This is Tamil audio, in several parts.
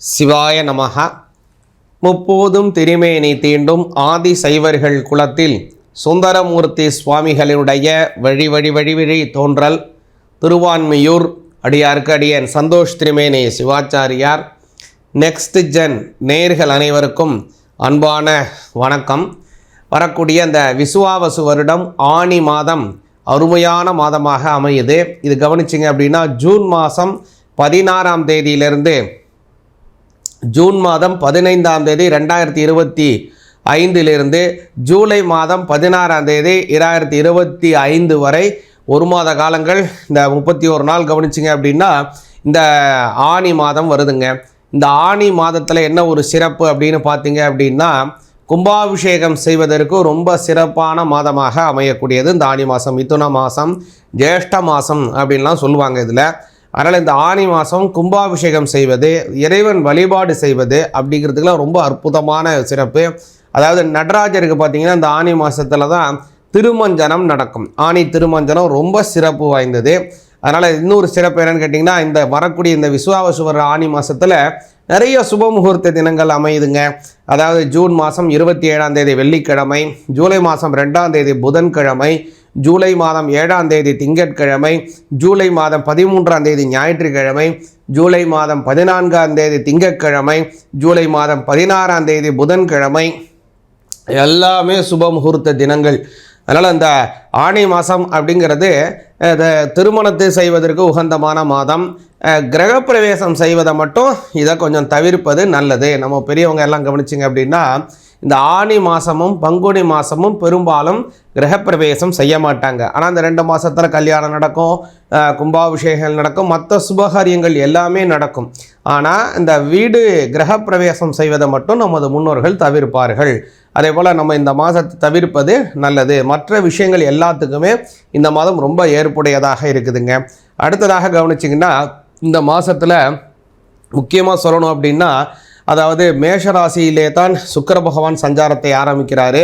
சிவாய நமஹ. முப்போதும் திருமேனி தீண்டும் ஆதி சைவர்கள் குலத்தில் சுந்தரமூர்த்தி சுவாமிகளினுடைய வழி வழி வழி வழி தோன்றல் திருவான்மியூர் அடியார்க்கு அடியன் சந்தோஷ் திருமேனி சிவாச்சாரியார். நெக்ஸ்ட் ஜென் நேர்கள் அனைவருக்கும் அன்பான வணக்கம். வரக்கூடிய அந்த விசுவாவசு வருடம் ஆனி மாதம் அருமையான மாதமாக அமையுது. இது கவனிச்சிங்க அப்படின்னா ஜூன் மாதம் 16ஆம் தேதியிலிருந்து ஜூன் மாதம் 15ஆம் தேதி 2025 ஜூலை மாதம் 16ஆம் தேதி 2025 வரை ஒரு மாத காலங்கள், இந்த 31 நாள் கவனிச்சிங்க அப்படின்னா இந்த ஆனி மாதம் வருதுங்க. இந்த ஆனி மாதத்தில் என்ன ஒரு சிறப்பு அப்படின்னு பார்த்தீங்க அப்படின்னா, கும்பாபிஷேகம் செய்வதற்கு ரொம்ப சிறப்பான மாதமாக அமையக்கூடியது இந்த ஆனி மாதம். மிதுன மாதம், ஜேஷ்ட மாதம் அப்படின்லாம் சொல்லுவாங்க இதில். அதனால் இந்த ஆனி மாதம் கும்பாபிஷேகம் செய்வது, இறைவன் வழிபாடு செய்வது அப்படிங்கிறதுக்கெலாம் ரொம்ப அற்புதமான சிறப்பு. அதாவது நடராஜருக்கு பார்த்திங்கன்னா இந்த ஆனி மாதத்தில் தான் திருமஞ்சனம் நடக்கும். ஆனி திருமஞ்சனம் ரொம்ப சிறப்பு வாய்ந்தது. அதனால் இன்னொரு சிறப்பு என்னென்னு கேட்டிங்கன்னா, இந்த வரக்கூடிய இந்த விசுவாவசு வர ஆனி மாதத்தில் நிறைய சுபமுகூர்த்த தினங்கள் அமையுதுங்க. அதாவது ஜூன் மாதம் 27ஆம் தேதி வெள்ளிக்கிழமை, ஜூலை மாதம் 2ஆம் தேதி புதன்கிழமை, ஜூலை மாதம் 7ஆம் தேதி திங்கட்கிழமை, ஜூலை மாதம் 13ஆம் தேதி ஞாயிற்றுக்கிழமை, ஜூலை மாதம் 14ஆம் தேதி திங்கட்கிழமை, ஜூலை மாதம் 16ஆம் தேதி புதன்கிழமை, எல்லாமே சுப முகூர்த்த தினங்கள். அதனால் இந்த ஆனி மாதம் அப்படிங்கிறது திருமணத்தை செய்வதற்கு உகந்தமான மாதம். கிரகப்பிரவேசம் செய்வதை மட்டும் இதை கொஞ்சம் தவிர்ப்பது நல்லது. நம்ம பெரியவங்க எல்லாம் கவனிச்சிங்க அப்படின்னா இந்த ஆனி மாதமும் பங்குனி மாதமும் பெரும்பாலும் கிரகப்பிரவேசம் செய்ய மாட்டாங்க. ஆனால் இந்த 2 மாதத்தில் கல்யாணம் நடக்கும், கும்பாபிஷேகங்கள் நடக்கும், மற்ற சுபகாரியங்கள் எல்லாமே நடக்கும். ஆனால் இந்த வீடு கிரகப்பிரவேசம் செய்வதை மட்டும் நமது முன்னோர்கள் தவிர்ப்பார்கள். அதே போல் நம்ம இந்த மாதத்தை தவிர்ப்பது நல்லது. மற்ற விஷயங்கள் எல்லாத்துக்குமே இந்த மாதம் ரொம்ப ஏற்புடையதாக இருக்குதுங்க. அடுத்ததாக கவனிச்சிங்கன்னா, இந்த மாதத்தில் முக்கியமாக சொல்லணும் அப்படின்னா, அதாவது மேஷராசியிலே தான் சுக்கிர பகவான் சஞ்சாரத்தை ஆரம்பிக்கிறாரு.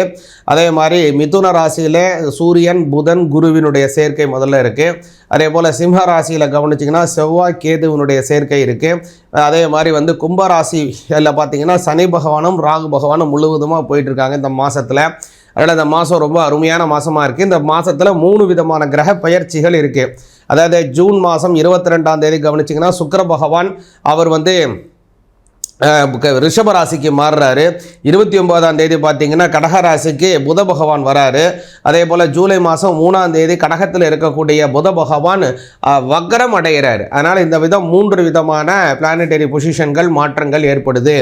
அதே மாதிரி மிதுன ராசியிலே சூரியன் புதன் குருவினுடைய சேர்க்கை முதல்ல இருக்குது. அதே போல் சிம்ம ராசியில் கவனிச்சிங்கன்னா செவ்வாய் கேதுவினுடைய சேர்க்கை இருக்குது. அதே மாதிரி கும்பராசியில் பார்த்திங்கன்னா சனி பகவானும் ராகு பகவானும் முழுவதுமாக போயிட்டுருக்காங்க இந்த மாதத்தில். அதனால் இந்த மாதம் ரொம்ப அருமையான மாதமாக இருக்குது. இந்த மாதத்தில் 3 விதமான கிரக பெயர்ச்சிகள் இருக்குது. அதாவது ஜூன் மாதம் 22ஆம் தேதி கவனிச்சிங்கன்னா சுக்கிர பகவான் அவர் ரிஷபராசிக்கு மாறுறாரு. 29ஆம் தேதி பார்த்திங்கன்னா கடகராசிக்கு புத பகவான் வராரு. அதே போல் ஜூலை மாதம் 3ஆம் தேதி கடகத்தில் இருக்கக்கூடிய புத பகவான் வக்ரம் அடைகிறார். அதனால் இந்த விதம் 3 விதமான பிளானட்டரி பொசிஷன்கள் மாற்றங்கள் ஏற்படுது.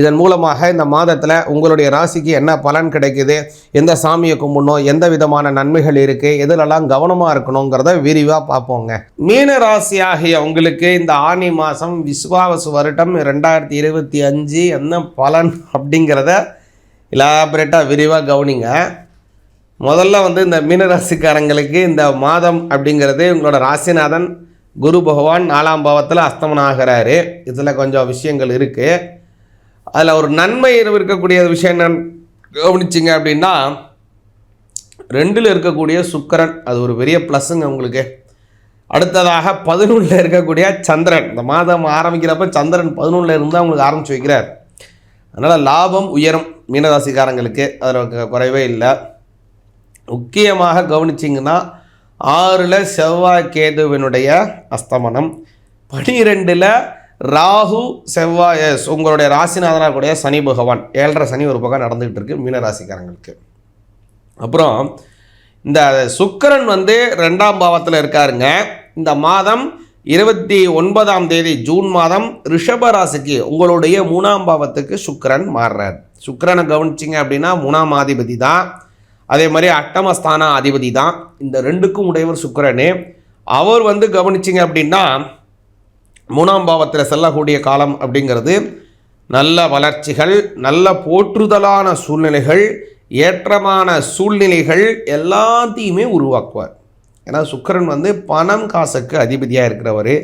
இதன் மூலமாக இந்த மாதத்தில் உங்களுடைய ராசிக்கு என்ன பலன் கிடைக்குது, எந்த சாமியை கும்பிடணும், எந்த விதமான நன்மைகள் இருக்குது, எதிலெல்லாம் கவனமாக இருக்கணுங்கிறத விரிவாக பார்ப்போங்க. மீன ராசி ஆகிய உங்களுக்கு இந்த ஆனி மாதம் விசுவாவசு வருடம் 2025 என்ன பலன் அப்படிங்கிறத இலாபரேட்டாக விரிவாக கவனிங்க. முதல்ல இந்த மீனராசிக்காரங்களுக்கு இந்த மாதம் அப்படிங்கிறது உங்களோட ராசிநாதன் குரு பகவான் 4ஆம் பாவத்தில் அஸ்தமனம் ஆகிறாரு. இதில் கொஞ்சம் விஷயங்கள் இருக்குது. அதில் ஒரு நன்மை இருக்கக்கூடிய விஷயம் என்னன்னு கவனிச்சிங்க அப்படின்னா, 2ல் இருக்கக்கூடிய சுக்கிரன், அது ஒரு பெரிய ப்ளஸ்ஸுங்க உங்களுக்கு. அடுத்ததாக 11ல் இருக்கக்கூடிய சந்திரன். இந்த மாதம் ஆரம்பிக்கிறப்ப சந்திரன் 11ல் இருந்தால் உங்களுக்கு ஆரம்பித்து வைக்கிறார். அதனால் லாபம் உயரும் மீனராசிக்காரங்களுக்கு, அதில் குறைவே இல்லை. முக்கியமாக கவனிச்சிங்கன்னா 6ல் செவ்வாய் கேதுவினுடைய அஸ்தமனம், 12ல் ராகு செவ்வாய் உங்களுடைய ராசிநாதனாக கூடிய சனி பகவான் 7.5 சனி ஒரு பக்கம் நடந்துக்கிட்டு இருக்குது மீனராசிக்காரங்களுக்கு. அப்புறம் இந்த சுக்கிரன் 2ஆம் பாவத்தில் இருக்காருங்க. இந்த மாதம் 29ஆம் தேதி ஜூன் மாதம் ரிஷபராசிக்கு உங்களுடைய 3ஆம் பாவத்துக்கு சுக்கிரன் மாறுறார். சுக்கிரனை கவனிச்சிங்க அப்படின்னா 3ஆம் அதிபதி தான், அதே மாதிரி அட்டமஸ்தான அதிபதி தான். இந்த 2க்கும் உடையவர் சுக்கிரனே. அவர் கவனிச்சிங்க அப்படின்னா 3ஆம் பாவத்தில் செல்லக்கூடிய காலம் அப்படிங்கிறது நல்ல வளர்ச்சிகள், நல்ல போற்றுதலான சூழ்நிலைகள், ஏற்றமான சூழ்நிலைகள் எல்லாத்தையுமே உருவாக்குவார். ஏன்னா சுக்கிரன் பணம் காசுக்கு அதிபதியாக இருக்கிறவர்,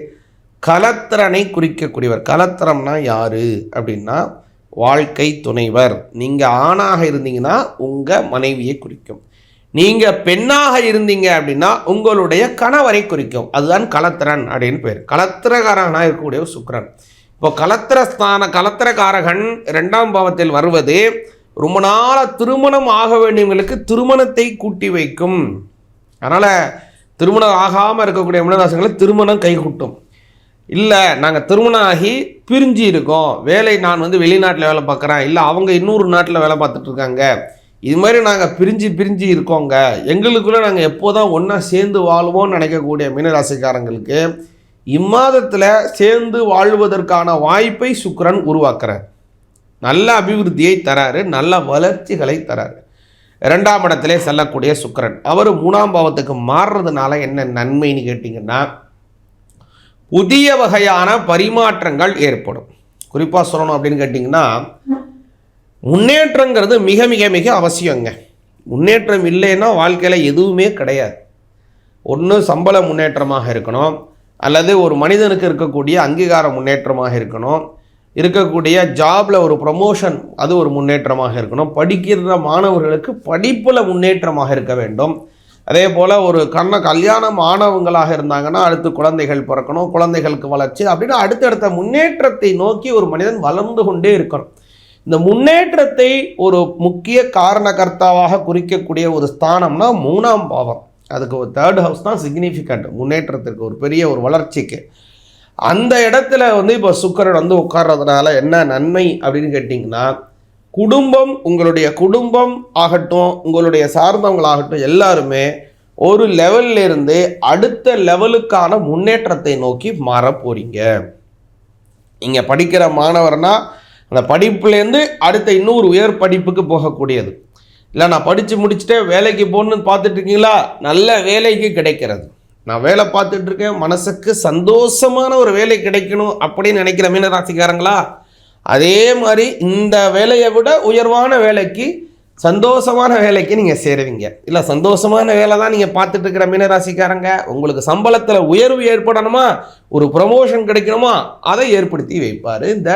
கலத்திரனை குறிக்கக்கூடியவர். கலத்திரம்னா யார் அப்படின்னா வாழ்க்கை துணைவர். நீங்கள் ஆணாக இருந்தீங்கன்னா உங்கள் மனைவியை குறிக்கும், நீங்கள் பெண்ணாக இருந்தீங்க அப்படின்னா உங்களுடைய கணவரை குறிக்கும். அதுதான் கலத்திரன் அப்படின்னு பேர். கலத்திரகாரனாக இருக்கக்கூடிய சுக்கிரன். இப்போ கலத்திரக்காரகன் 2ஆம் பாவத்தில் வருவது ரொம்ப நாளாக திருமணம் ஆக வேண்டியவங்களுக்கு திருமணத்தை கூட்டி வைக்கும். அதனால் திருமணம் ஆகாமல் இருக்கக்கூடிய மீனராசிகளுக்கு திருமணம் கைகூட்டும். இல்லை நாங்கள் திருமணம் ஆகி பிரிஞ்சு இருக்கோம், நான் வெளிநாட்டில் வேலை பார்க்குறேன், இல்லை அவங்க இன்னொரு நாட்டில் வேலை பார்த்துட்ருக்காங்க, இது மாதிரி நாங்கள் பிரிஞ்சு இருக்கோங்க, எங்களுக்குள்ளே நாங்கள் எப்போதான் ஒன்றா சேர்ந்து வாழ்வோம்னு நினைக்கக்கூடிய மீனராசிக்காரங்களுக்கு இம்மாதத்தில் சேர்ந்து வாழ்வதற்கான வாய்ப்பை சுக்கிரன் உருவாக்குறார். நல்ல அபிவிருத்தியை தராரு, நல்ல வளர்ச்சிகளை தராரு. 2ஆம் இடத்திலே செல்லக்கூடிய சுக்கிரன் அவர் 3ஆம் பாவத்துக்கு மாறுறதுனால என்ன நன்மைன்னு கேட்டிங்கன்னா, புதிய வகையான பரிமாற்றங்கள் ஏற்படும். குறிப்பாக சொல்லணும் அப்படின்னு கேட்டிங்கன்னா, முன்னேற்றங்கிறது மிக மிக மிக அவசியங்க. முன்னேற்றம் இல்லைன்னா வாழ்க்கையில் எதுவுமே கிடையாது. ஒன்று சம்பள முன்னேற்றமாக இருக்கணும், அல்லது ஒரு மனிதனுக்கு இருக்கக்கூடிய அங்கீகார முன்னேற்றமாக இருக்கணும், இருக்கக்கூடிய ஜாபில் ஒரு ப்ரமோஷன் அது ஒரு முன்னேற்றமாக இருக்கணும், படிக்கிற மாணவர்களுக்கு படிப்பில் முன்னேற்றமாக இருக்க வேண்டும். அதே போல் ஒரு கல்யாணம் ஆனவங்களாக இருந்தாங்கன்னா அடுத்து குழந்தைகள் பிறக்கணும், குழந்தைகளுக்கு வளர்ச்சி அப்படின்னு அடுத்தடுத்த முன்னேற்றத்தை நோக்கி ஒரு மனிதன் வளர்ந்து கொண்டே இருக்கணும். இந்த முன்னேற்றத்தை ஒரு முக்கிய காரணகர்த்தாவாக குறிக்கக்கூடிய ஒரு ஸ்தானம்னா 3ஆம் பாவம். அதுக்கு ஒரு 3rd ஹவுஸ் தான் சிக்னிஃபிகண்ட் முன்னேற்றத்திற்கு, ஒரு பெரிய ஒரு வளர்ச்சிக்கு. அந்த இடத்துல இப்போ சுக்கிரன் உட்கார்றதுனால என்ன நன்மை அப்படின்னு கேட்டிங்கன்னா, குடும்பம், உங்களுடைய குடும்பம் ஆகட்டும், உங்களுடைய சார்ந்தவங்களாகட்டும், எல்லாருமே ஒரு லெவல்ல இருந்து அடுத்த லெவலுக்கான முன்னேற்றத்தை நோக்கி மாற போறீங்க. நீங்கள் படிக்கிற மாணவர்னா அந்த படிப்புலேருந்து அடுத்த இன்னொரு உயர் படிப்புக்கு போகக்கூடியது. இல்லை நான் படித்து முடிச்சுட்டே வேலைக்கு போகணுன்னு பார்த்துட்டு இருக்கீங்களா, நல்ல வேலைக்கு கிடைக்கிறது. நான் வேலை பார்த்துட்ருக்கேன், மனசுக்கு சந்தோஷமான ஒரு வேலை கிடைக்கணும் அப்படின்னு நினைக்கிற மீனராசிக்காரங்களா, அதே மாதிரி இந்த வேலையை விட உயர்வான வேலைக்கு, சந்தோஷமான வேலைக்கு நீங்கள் சேருவீங்க. இல்லை சந்தோஷமான வேலை தான் நீங்கள் பார்த்துட்டு இருக்கிற மீனராசிக்காரங்க, உங்களுக்கு சம்பளத்தில் உயர்வு ஏற்படணுமா, ஒரு ப்ரமோஷன் கிடைக்கணுமா, அதை ஏற்படுத்தி வைப்பார் இந்த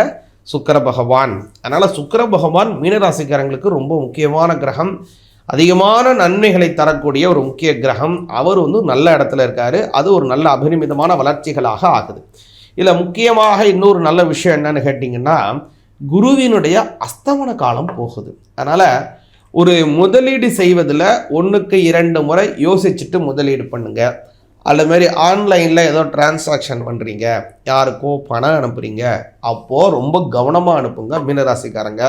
சுக்கிர பகவான். அதனால் சுக்கிர பகவான் மீனராசிக்காரங்களுக்கு ரொம்ப முக்கியமான கிரகம், அதிகமான நன்மைகளை தரக்கூடிய ஒரு முக்கிய கிரகம். அவர் நல்ல இடத்துல இருக்கார், அது ஒரு நல்ல அபரிமிதமான வளர்ச்சிகளாக ஆகுது. இதில் முக்கியமாக இன்னொரு நல்ல விஷயம் என்னன்னு கேட்டிங்கன்னா, குருவினுடைய அஸ்தமன காலம் போகுது. அதனால் ஒரு முதலீடு செய்வதில் 1க்கு 2 முறை யோசிச்சுட்டு முதலீடு பண்ணுங்கள். அதுமாரி ஆன்லைனில் ஏதோ டிரான்சாக்ஷன் பண்ணுறீங்க, யாருக்கோ பணம் அனுப்புகிறீங்க, அப்போது ரொம்ப கவனமாக அனுப்புங்க மீனராசிக்காரங்க.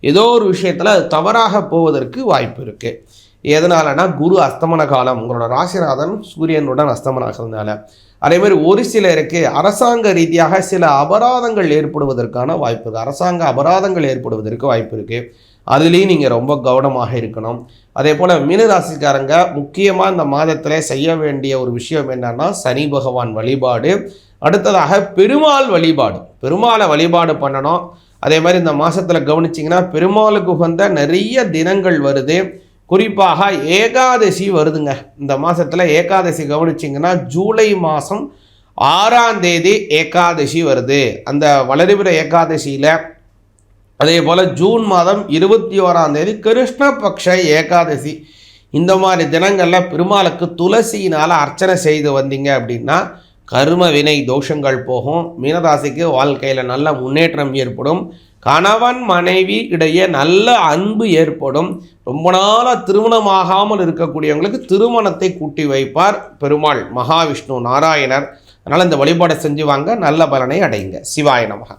ஏதோ ஒரு விஷயத்தில் அது தவறாக போவதற்கு வாய்ப்பு இருக்குது. எதனாலனா குரு அஸ்தமன காலம், உங்களோட ராசிநாதன் சூரியனுடன் அஸ்தமனாகிறதுனால. அதேமாதிரி ஒரு சிலருக்கு அரசாங்க ரீதியாக சில அபராதங்கள் ஏற்படுவதற்கான வாய்ப்பு இருக்குது, அரசாங்க அபராதங்கள் ஏற்படுவதற்கு வாய்ப்பு இருக்குது. அதுலேயும் நீங்கள் ரொம்ப கவனமாக இருக்கணும். அதே போல் மீனராசிக்காரங்க முக்கியமாக இந்த மாதத்தில் செய்ய வேண்டிய ஒரு விஷயம் என்னன்னா, சனி பகவான் வழிபாடு, அடுத்ததாக பெருமாள் வழிபாடு. பெருமாளை வழிபாடு பண்ணணும். அதே மாதிரி இந்த மாதத்தில் கவனிச்சிங்கன்னா பெருமாளுக்கு உகந்த நிறைய தினங்கள் வருது. குறிப்பாக ஏகாதசி வருதுங்க இந்த மாதத்தில். ஏகாதசி கவனிச்சிங்கன்னா ஜூலை மாதம் 6ஆம் தேதி ஏகாதசி வருது. அந்த வளர்பிற ஏகாதசியில், அதே போல் ஜூன் மாதம் 21ஆம் தேதி கிருஷ்ணபக்ஷ ஏகாதசி. இந்த மாதிரி தினங்களில் பெருமாளுக்கு துளசியினால் அர்ச்சனை செய்து வந்தீங்க அப்படின்னா கர்ம வினை தோஷங்கள் போகும். மீனராசிக்கு வாழ்க்கையில் நல்ல முன்னேற்றம் ஏற்படும். கணவன் மனைவி இடையே நல்ல அன்பு ஏற்படும். ரொம்ப நாளாக திருமணமாகாமல் இருக்கக்கூடியவங்களுக்கு திருமணத்தை கூட்டி வைப்பார் பெருமாள் மகாவிஷ்ணு நாராயணர். அதனால் இந்த வழிபாடை செஞ்சு வாங்க, நல்ல பலனை அடையுங்க. சிவாய நமக.